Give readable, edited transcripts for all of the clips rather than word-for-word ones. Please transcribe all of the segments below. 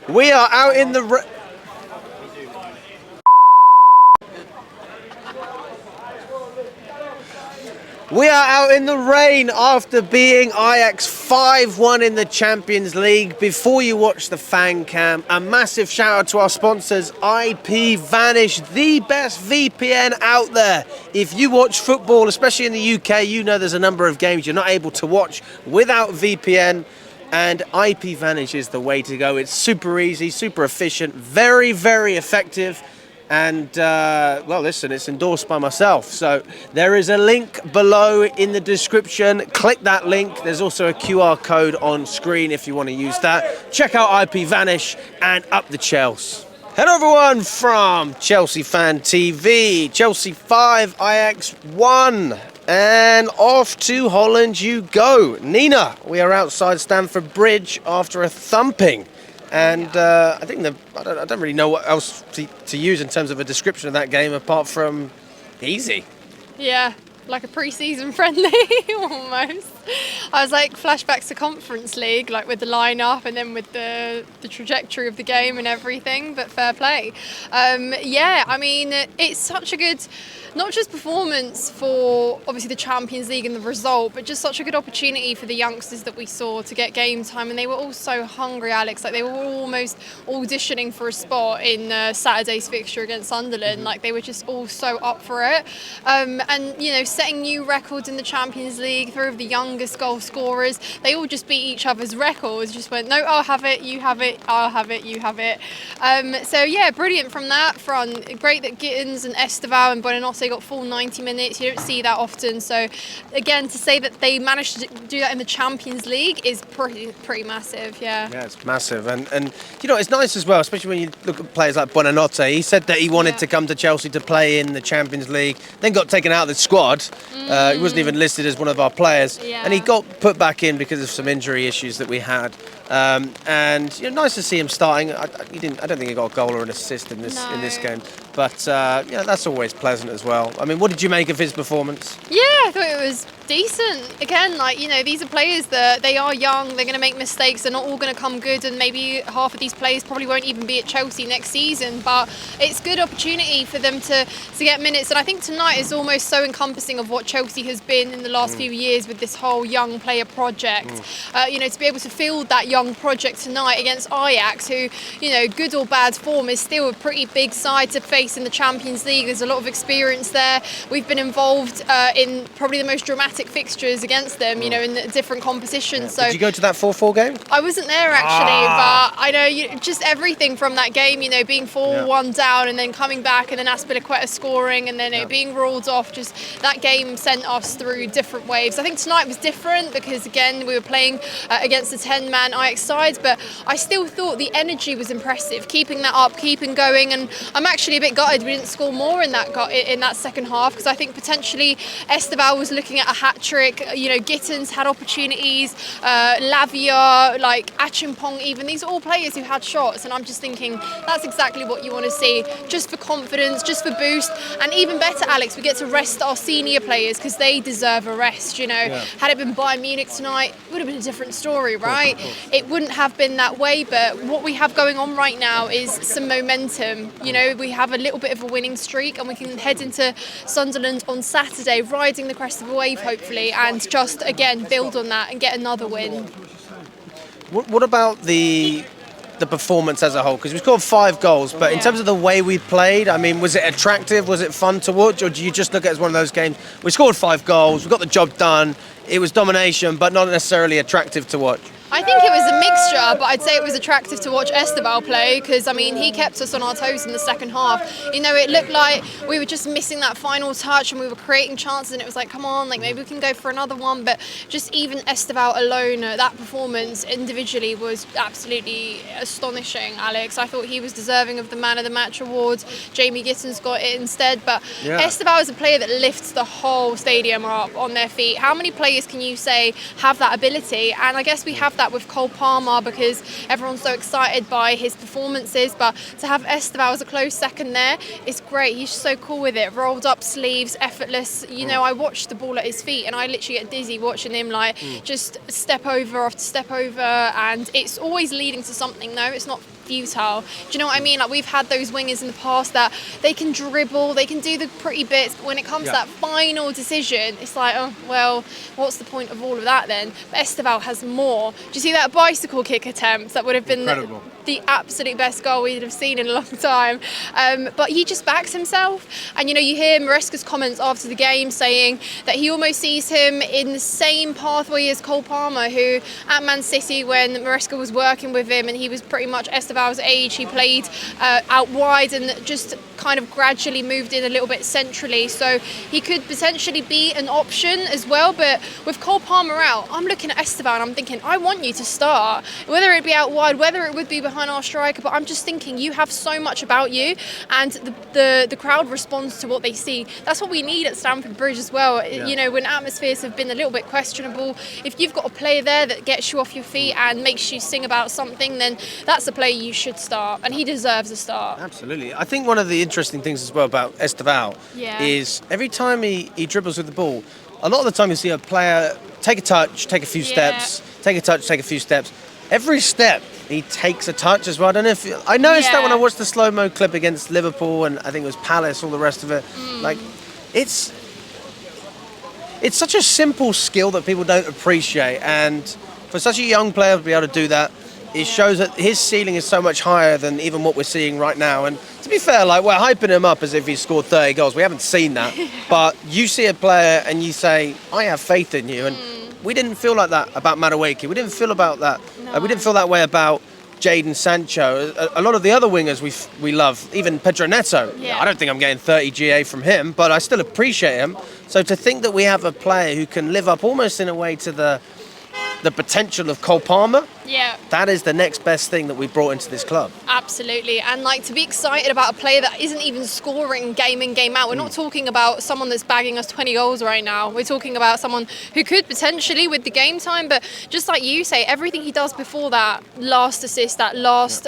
We are out in the... We are out in the rain after beating Ajax 5-1 in the Champions League. Before you watch the fan cam, a massive shout out to our sponsors, IPVanish, the best VPN out there. If you watch football, especially in the UK, you know there's a number of games you're not able to watch without VPN. And IPVanish is the way to go. It's super easy, super efficient, very, very effective. And, well, listen, it's endorsed by myself. So there is a link below in the description. Click that link. There's also a QR code on screen if you want to use that. Check out IPVanish and up the Chelsea. Hello, everyone, from Chelsea Fan TV. Chelsea 5, Ajax 1. And off to Holland you go. Nina, we are outside Stamford Bridge after a thumping. And I think I don't really know what else to use in terms of a description of that game apart from easy. Yeah, like a pre-season friendly almost. I was like flashbacks to Conference League, like with the lineup and then with the trajectory of the game and everything. But fair play. Yeah, I mean it's such a good, not just performance for obviously the Champions League and the result, but just such a good opportunity for the youngsters that we saw to get game time. And they were all so hungry, Alex. Like they were almost auditioning for a spot in Saturday's fixture against Sunderland. Like they were just all so up for it. And you know, setting new records in the Champions League, three of the youngest goal scorers. They all just beat each other's records. Just went, no, I'll have it, you have it, I'll have it, you have it. So yeah, brilliant from that front. Great that Gittins and Estevao and Buonanotte got full 90 minutes. You don't see that often. So again, to say that they managed to do that in the Champions League is pretty massive. Yeah. Yeah, it's massive. And you know, it's nice as well, especially when you look at players like Buonanotte. He said that he wanted to come to Chelsea to play in the Champions League, then got taken out of the squad. He wasn't even listed as one of our players. Yeah. And he got put back in because of some injury issues that we had. And you know, nice to see him starting. I don't think he got a goal or an assist in this game. But yeah, that's always pleasant as well. I mean, what did you make of his performance? Yeah, I thought it was decent. Again, like, you know, these are players that they are young, they're going to make mistakes, they're not all going to come good, and maybe half of these players probably won't even be at Chelsea next season, but it's good opportunity for them to get minutes. And I think tonight is almost so encompassing of what Chelsea has been in the last few years with this whole young player project. You know, to be able to field that young project tonight against Ajax, who, you know, good or bad form, is still a pretty big side to face in the Champions League. There's a lot of experience there. We've been involved in probably the most dramatic fixtures against them, you know, in different competitions. Yeah. So did you go to that 4-4 game? I wasn't there actually, but I know just everything from that game, you know, being 4-1 down and then coming back and then Azpilicueta scoring and then it being ruled off, just that game sent us through different waves. I think tonight was different because, again, we were playing against a 10-man Ajax side, but I still thought the energy was impressive, keeping that up, keeping going, and I'm actually a bit gutted we didn't score more in that second half, because I think potentially Estevao was looking at a hat-trick, you know, Gittins had opportunities, Lavia, like Achimpong even, these are all players who had shots, and I'm just thinking that's exactly what you want to see, just for confidence, just for boost, and even better, Alex, we get to rest our senior players because they deserve a rest, you know. Had it been Bayern Munich tonight, it would have been a different story, right? It wouldn't have been that way, but what we have going on right now is some momentum. You know, we have a little bit of a winning streak and we can head into Sunderland on Saturday riding the crest of a wave, hopefully, and just, again, build on that and get another win. What about the performance as a whole? Because we scored 5 goals, but in terms of the way we played, I mean, was it attractive? Was it fun to watch? Or do you just look at it as one of those games, we scored 5 goals, we got the job done, it was domination, but not necessarily attractive to watch? I think it was a mixture, but I'd say it was attractive to watch Estevao play because, I mean, he kept us on our toes in the second half. You know, it looked like we were just missing that final touch and we were creating chances and it was like, come on, like maybe we can go for another one. But just even Estevao alone, that performance individually was absolutely astonishing, Alex. I thought he was deserving of the Man of the Match award. Jamie Gittins got it instead. But Estevao is a player that lifts the whole stadium up on their feet. How many players can you say have that ability? And I guess we have that with Cole Palmer because everyone's so excited by his performances, but to have Estevao as a close second there is great. He's so cool with it, rolled up sleeves, effortless. You know, I watched the ball at his feet and I literally get dizzy watching him just step over after step over, and it's always leading to something though. It's not futile. Do you know what I mean? Like, we've had those wingers in the past that they can dribble, they can do the pretty bits, but when it comes to that final decision, it's like, oh, well, what's the point of all of that then? But Estevao has more. Do you see that bicycle kick attempt? That would have been the absolute best goal we'd have seen in a long time. But he just backs himself. And, you know, you hear Maresca's comments after the game saying that he almost sees him in the same pathway as Cole Palmer, who at Man City, when Maresca was working with him and he was pretty much Estevao's age, he played out wide and just kind of gradually moved in a little bit centrally. So he could potentially be an option as well. But with Cole Palmer out, I'm looking at Estevao and I'm thinking, I want you to start, whether it be out wide, whether it would be behind our striker, but I'm just thinking you have so much about you, and the crowd responds to what they see. That's what we need at Stamford Bridge as well. You know, when atmospheres have been a little bit questionable, if you've got a player there that gets you off your feet and makes you sing about something, then that's a player you should start, and he deserves a start. Absolutely. I think one of the interesting things as well about Estevao is every time he dribbles with the ball, a lot of the time you see a player take a touch, take a few steps, take a touch, take a few steps. Every step he takes a touch as well. I don't know if I noticed that when I watched the slow-mo clip against Liverpool, and I think it was Palace, all the rest of it. Like, it's such a simple skill that people don't appreciate, and for such a young player to be able to do that, it shows that his ceiling is so much higher than even what we're seeing right now. And to be fair, like, we're hyping him up as if he scored 30 goals. We haven't seen that. But you see a player and you say, I have faith in you. And we didn't feel like that about Madueke. We didn't feel about that. We didn't feel that way about Jadon Sancho. A lot of the other wingers we love, even Pedro Neto. I don't think I'm getting 30 GA from him, but I still appreciate him. So to think that we have a player who can live up almost in a way to the potential of Cole Palmer, that is the next best thing that we've brought into this club. Absolutely. And like, to be excited about a player that isn't even scoring game in, game out. We're not talking about someone that's bagging us 20 goals right now. We're talking about someone who could potentially with the game time, but just like you say, everything he does before that last assist, that last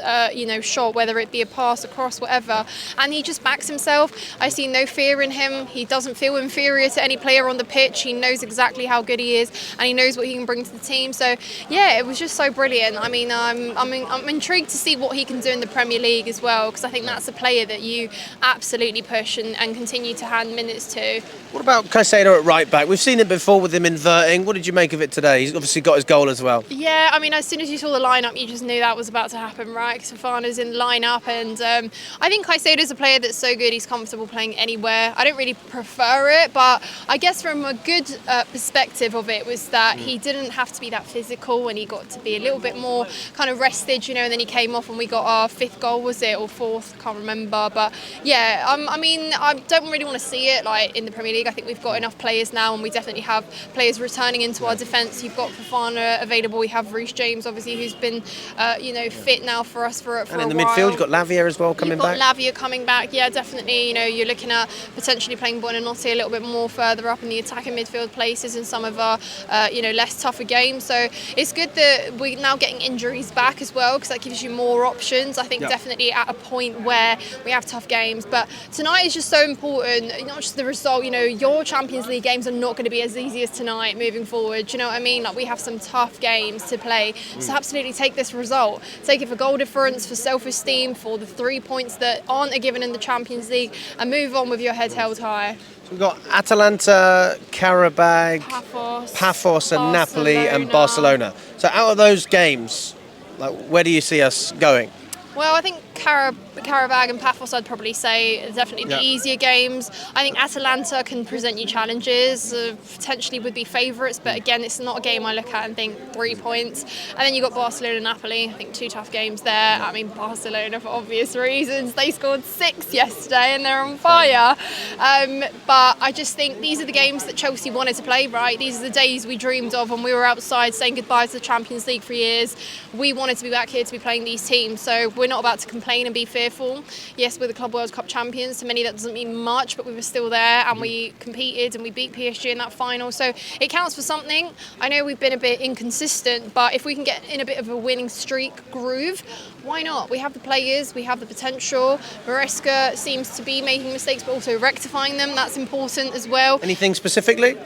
shot, whether it be a pass, a cross, whatever, and he just backs himself. I see no fear in him. He doesn't feel inferior to any player on the pitch. He knows exactly how good he is, and he knows what he can bring to the team. So yeah, it was just so brilliant. I mean, I'm intrigued to see what he can do in the Premier League as well, because I think that's a player that you absolutely push and continue to hand minutes to. What about Caicedo at right back? We've seen it before with him inverting. What did you make of it today? He's obviously got his goal as well. Yeah, I mean, as soon as you saw the lineup, you just knew that was about to happen, right? Because Fofana's in the lineup, and I think Caicedo's a player that's so good, he's comfortable playing anywhere. I don't really prefer it, but I guess from a good perspective of it was that he didn't have to be that physical, and he got to be a little bit more kind of rested, and then he came off and we got our 5th goal, was it, or 4th? Can't remember. But yeah, I mean, I don't really want to see it like in the Premier League. I think we've got enough players now, and we definitely have players returning into our defence. You've got Fofana available. We have Reece James, obviously, who's been fit now for us for a while. And in the midfield, you've got Lavia as well coming back. You've got Lavia coming back. Yeah, definitely. You're looking at potentially playing Buonanotte a little bit more further up in the attacking midfield places in some of our less tougher games. So it's good that we're now getting injuries back as well, because that gives you more options. I think definitely at a point where we have tough games, but tonight is just so important, not just the result. Your Champions League games are not going to be as easy as tonight moving forward. Do you know what I mean? Like, we have some tough games to play, so absolutely take this result, take it for goal difference, for self-esteem, for the 3 points that aren't a given in the Champions League, and move on with your head held high. So we've got Atalanta, Karabag, Paphos and Napoli and Barcelona. So out of those games, like, where do you see us going? Well, I think Karabag and Paphos, I'd probably say, are definitely the easier games. I think Atalanta can present you challenges, potentially would be favourites, but again, it's not a game I look at and think 3 points. And then you've got Barcelona and Napoli, I think 2 tough games there. I mean, Barcelona, for obvious reasons, they scored 6 yesterday and they're on fire. But I just think these are the games that Chelsea wanted to play, right? These are the days we dreamed of when we were outside saying goodbye to the Champions League for years. We wanted to be back here to be playing these teams, so we're not about to complain and be fearful. Yes, we're the Club World Cup champions. To many, that doesn't mean much, but we were still there and we competed and we beat PSG in that final. So it counts for something. I know we've been a bit inconsistent, but if we can get in a bit of a winning streak groove, why not? We have the players, we have the potential. Maresca seems to be making mistakes, but also rectifying them. That's important as well. Anything specifically?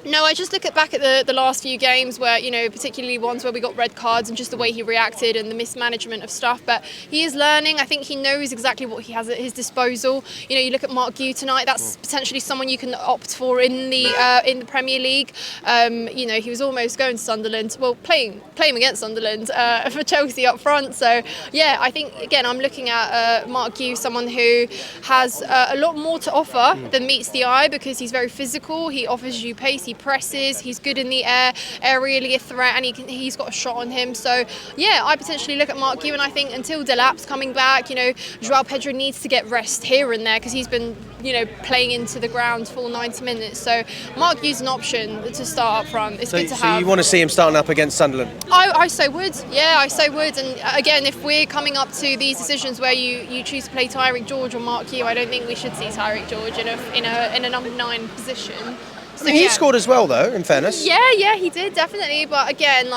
No, I just look back at the last few games where, particularly ones where we got red cards and just the way he reacted and the mismanagement of stuff. But he is learning. I think he knows exactly what he has at his disposal. You look at Mark Gue tonight. That's potentially someone you can opt for in the Premier League. He was almost going to Sunderland. Well, playing against Sunderland for Chelsea up front. So yeah, I think again I'm looking at Mark Gue, someone who has a lot more to offer than meets the eye because he's very physical. He offers you pace. He presses, he's good in the air, aerially a threat, and he's got a shot on him. So yeah, I potentially look at Mark Gue, and I think until Delap's coming back, Joao Pedro needs to get rest here and there because he's been playing into the ground full 90 minutes. So Mark Gue's an option to start up front. It's good to have. So you want to see him starting up against Sunderland? I so would. Yeah, I so would. And again, if we're coming up to these decisions where you choose to play Tyreek George or Mark Gue, I don't think we should see Tyreek George in a number 9 position. So, he scored as well, though, in fairness. Yeah, he did, definitely. But again,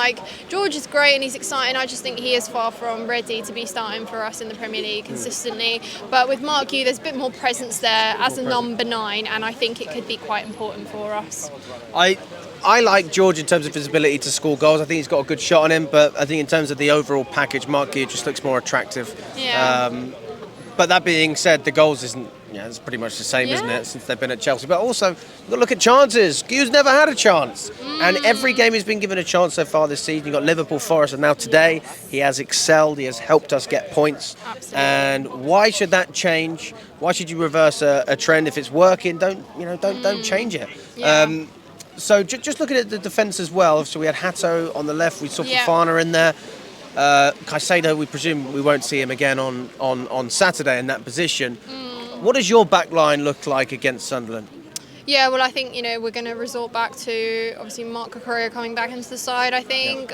George is great and he's exciting. I just think he is far from ready to be starting for us in the Premier League consistently. But with Mark Gue, there's a bit more presence there as a number 9, and I think it could be quite important for us. I like George in terms of his ability to score goals. I think he's got a good shot on him, but I think in terms of the overall package, Mark Gue just looks more attractive. Yeah. But that being said, the goals isn't. Yeah, it's pretty much the same, isn't it, since they've been at Chelsea. But also, you've got to look at chances. Gue's never had a chance. And every game he's been given a chance so far this season. You've got Liverpool, Forest, and now today he has excelled. He has helped us get points. Absolutely. And why should that change? Why should you reverse a trend if it's working? Don't change it. Yeah. So just looking at the defence as well. So we had Hato on the left. We saw Yeah. Fofana in there. Caicedo, we presume we won't see him again on Saturday in that position. What does your back line look like against Sunderland? Yeah, well, I think, we're going to resort back to, obviously, Mark Cucurella coming back into the side, I think.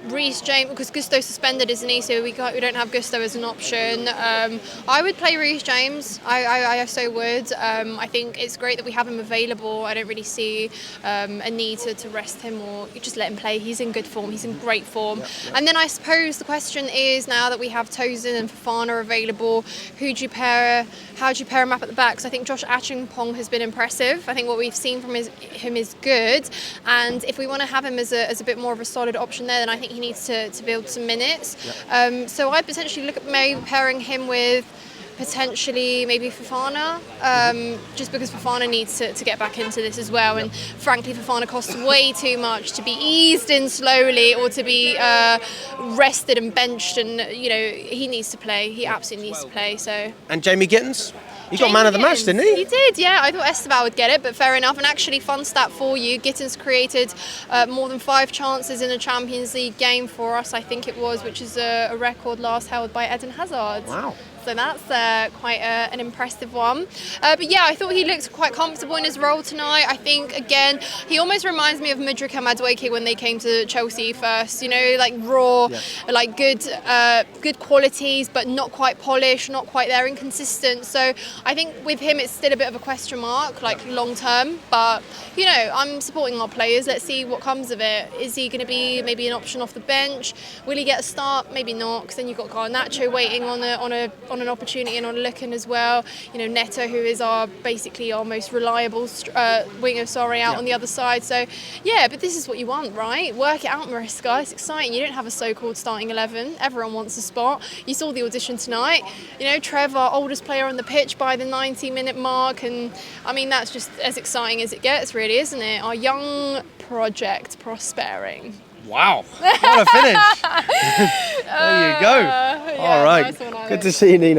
Reece James, because Gusto's suspended, isn't he? So we don't have Gusto as an option. I would play Reece James. I so would. I think it's great that we have him available. I don't really see a need to rest him or just let him play. He's in good form. He's in great form. Yeah. And then I suppose the question is, now that we have Tosin and Fofana available, how do you pair him up at the back? Because I think Josh Achimpong has been impressive. I think what we've seen from him is good. And if we want to have him as a bit more of a solid option there, then I think he needs to build some minutes. Yeah. So I potentially look at maybe pairing him with potentially maybe Fofana, just because Fofana needs to get back into this as well. And frankly, Fofana costs way too much to be eased in slowly or to be rested and benched. And he needs to play. He absolutely needs to play. So. And Jamie Gittins? He got man of the match, didn't he? He did, yeah. I thought Estevao would get it, but fair enough. And actually, fun stat for you, Gittins created more than 5 chances in a Champions League game for us, I think it was, which is a record last held by Eden Hazard. Wow. So that's quite an impressive one. But yeah, I thought he looked quite comfortable in his role tonight. I think, again, he almost reminds me of Mudryk and Madueke when they came to Chelsea first. Raw, good qualities, but not quite polished, not quite there, inconsistent. So I think with him, it's still a bit of a question mark, long term. But, I'm supporting our players. Let's see what comes of it. Is he going to be maybe an option off the bench? Will he get a start? Maybe not, because then you've got Garnacho waiting on an opportunity and on looking as well. Neto, who is our most reliable winger, out on the other side. So, yeah, but this is what you want, right? Work it out, Mariska. It's exciting. You don't have a so-called starting 11. Everyone wants a spot. You saw the audition tonight. Trev, our oldest player on the pitch by the 90-minute mark. And, that's just as exciting as it gets, really, isn't it? Our young project prospering. Wow, what a finish. There you go. All right, nice one, good to see you, Nina.